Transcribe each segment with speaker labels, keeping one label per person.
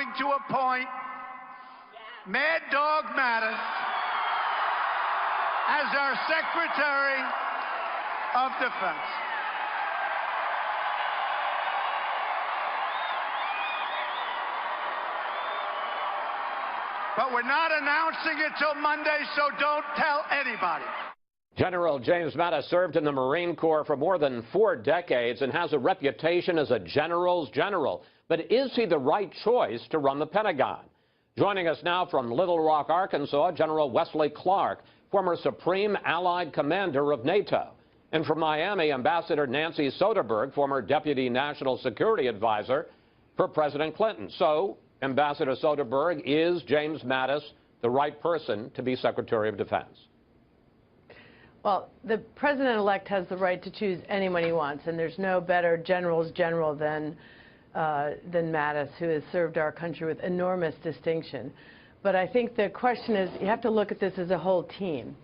Speaker 1: going to appoint Mad Dog Mattis as our Secretary of Defense. But we're not announcing it till Monday, so don't tell anybody.
Speaker 2: General James Mattis served in the Marine Corps for more than 4 decades and has a reputation as a general's general. But is he the right choice to run the Pentagon? Joining us now from Little Rock, Arkansas, General Wesley Clark, former Supreme Allied Commander of NATO. And from Miami, Ambassador Nancy Soderberg, former Deputy National Security Advisor for President Clinton. So, Ambassador Soderberg, is James Mattis the right person to be Secretary of Defense?
Speaker 3: Well, the president-elect has the right to choose anyone he wants, and there's no better general's general than Mattis, who has served our country with enormous distinction. But I think the question is, you have to look at this as a whole team.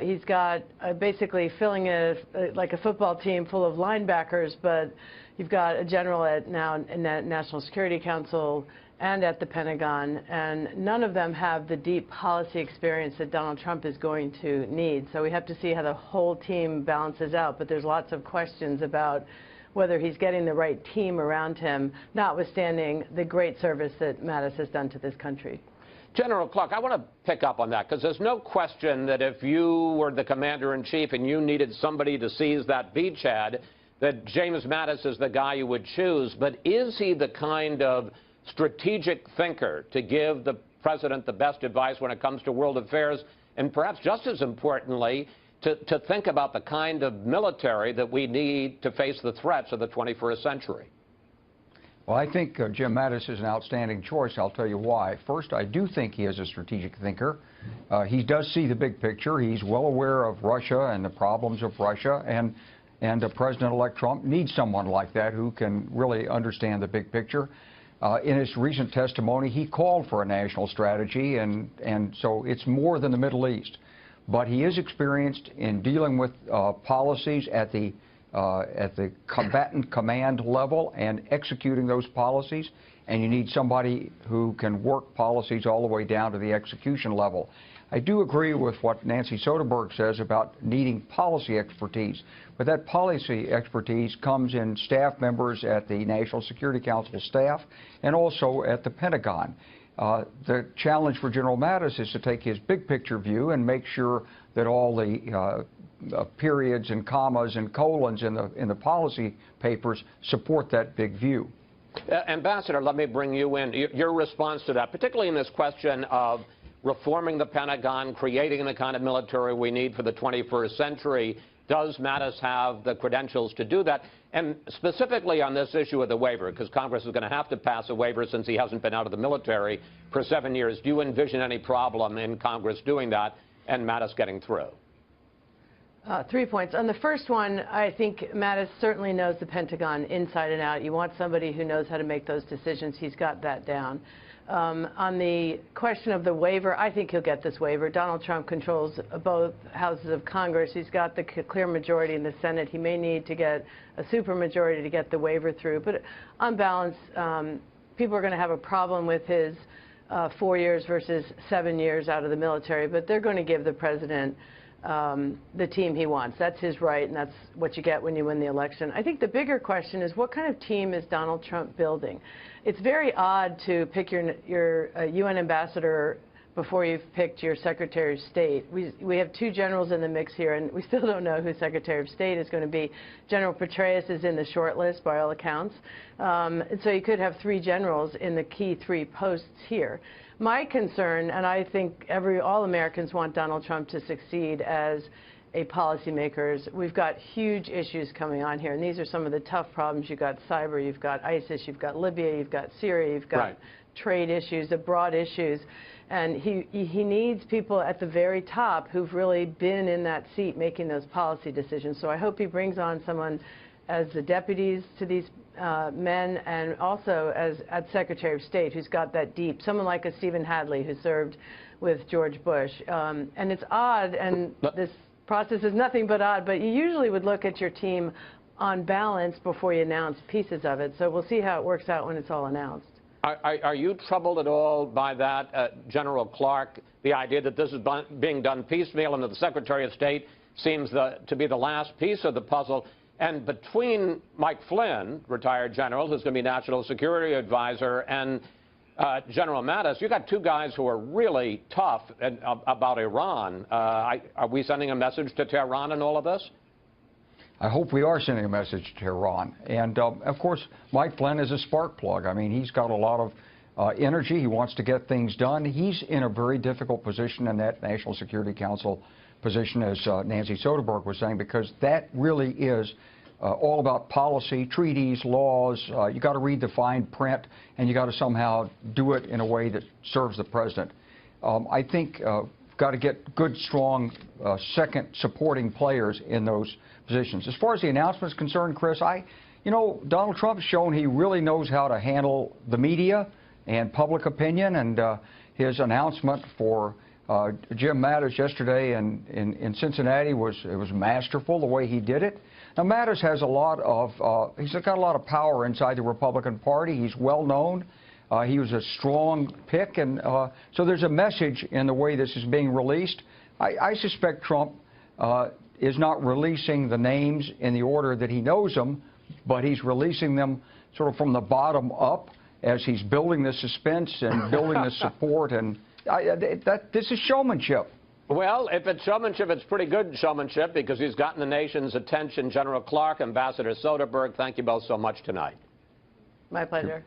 Speaker 3: He's got basically filling like a football team full of linebackers, but you've got a general in the National Security Council and at the Pentagon, and none of them have the deep policy experience that Donald Trump is going to need. So we have to see how the whole team balances out, but there's lots of questions about whether he's getting the right team around him, notwithstanding the great service that Mattis has done to this country.
Speaker 2: General Clark, I want to pick up on that, because there's no question that if you were the commander-in-chief and you needed somebody to seize that beachhead, that James Mattis is the guy you would choose. But is he the kind of strategic thinker to give the president the best advice when it comes to world affairs, and perhaps just as importantly, to think about the kind of military that we need to face the threats of the 21st century?
Speaker 4: Well, I think Jim Mattis is an outstanding choice. I'll tell you why. First, I do think he is a strategic thinker. He does see the big picture. He's well aware of Russia and the problems of Russia, and President-elect Trump needs someone like that who can really understand the big picture. In his recent testimony, he called for a national strategy, and so it's more than the Middle East. But he is experienced in dealing with policies at the combatant command level and executing those policies, and you need somebody who can work policies all the way down to the execution level. I do agree with what Nancy Soderberg says about needing policy expertise, but that policy expertise comes in staff members at the National Security Council staff and also at the Pentagon. The challenge for General Mattis is to take his big picture view and make sure that all the periods and commas and colons in the policy papers support that big view.
Speaker 2: Ambassador, let me bring you in. Your response to that, particularly in this question of reforming the Pentagon, creating the kind of military we need for the 21st century, does Mattis have the credentials to do that? And specifically on this issue of the waiver, because Congress is going to have to pass a waiver since he hasn't been out of the military for 7 years, do you envision any problem in Congress doing that and Mattis getting through?
Speaker 3: 3 points. On the first one, I think Mattis certainly knows the Pentagon inside and out. You want somebody who knows how to make those decisions. He's got that down. On the question of the waiver, I think he'll get this waiver. Donald Trump controls both houses of Congress. He's got the clear majority in the Senate. He may need to get a supermajority to get the waiver through. But on balance, people are going to have a problem with his 4 years versus 7 years out of the military. But they're going to give the president the team he wants. That's his right, and that's what you get when you win the election. I think the bigger question is, what kind of team is Donald Trump building? It's very odd to pick your UN ambassador before you've picked your Secretary of State. We have 2 generals in the mix here, and we still don't know who Secretary of State is going to be. General Petraeus is in the short list by all accounts. And so you could have 3 generals in the key 3 posts here. My concern, and I think all Americans want Donald Trump to succeed as a policymaker. We've got huge issues coming on here, and these are some of the tough problems. You've got cyber, you've got ISIS, you've got Libya, you've got Syria, you've got trade issues, the broad issues. And he needs people at the very top who've really been in that seat making those policy decisions. So I hope he brings on someone as the deputies to these men, and also as Secretary of State, who's got that deep, someone like a Stephen Hadley, who served with George Bush. And it's odd, and this process is nothing but odd, but you usually would look at your team on balance before you announce pieces of it. So we'll see how it works out when it's all announced.
Speaker 2: Are you troubled at all by that, General Clark, the idea that this is being done piecemeal and that the Secretary of State seems to be the last piece of the puzzle? And between Mike Flynn, retired general, who's going to be National Security Advisor, and General Mattis, you got two guys who are really tough about Iran. Are we sending a message to Tehran in all of this?
Speaker 4: I hope we are sending a message to Iran. And, of course, Mike Flynn is a spark plug. I mean, he's got a lot of energy. He wants to get things done. He's in a very difficult position in that National Security Council position, as Nancy Soderberg was saying, because that really is all about policy, treaties, laws. You got to read the fine print, and you got to somehow do it in a way that serves the president. I think got to get good, strong, second supporting players in those positions. As far as the announcement is concerned, Chris, Donald Trump's shown he really knows how to handle the media and public opinion, and his announcement for Jim Mattis yesterday in Cincinnati was masterful the way he did it. Now, Mattis has he's got a lot of power inside the Republican Party. He's well known. He was a strong pick, and so there's a message in the way this is being released. I suspect Trump is not releasing the names in the order that he knows them, but he's releasing them sort of from the bottom up as he's building the suspense and building the support, and this is showmanship.
Speaker 2: Well, if it's showmanship, it's pretty good showmanship because he's gotten the nation's attention. General Clark, Ambassador Soderberg, thank you both so much tonight.
Speaker 3: My pleasure.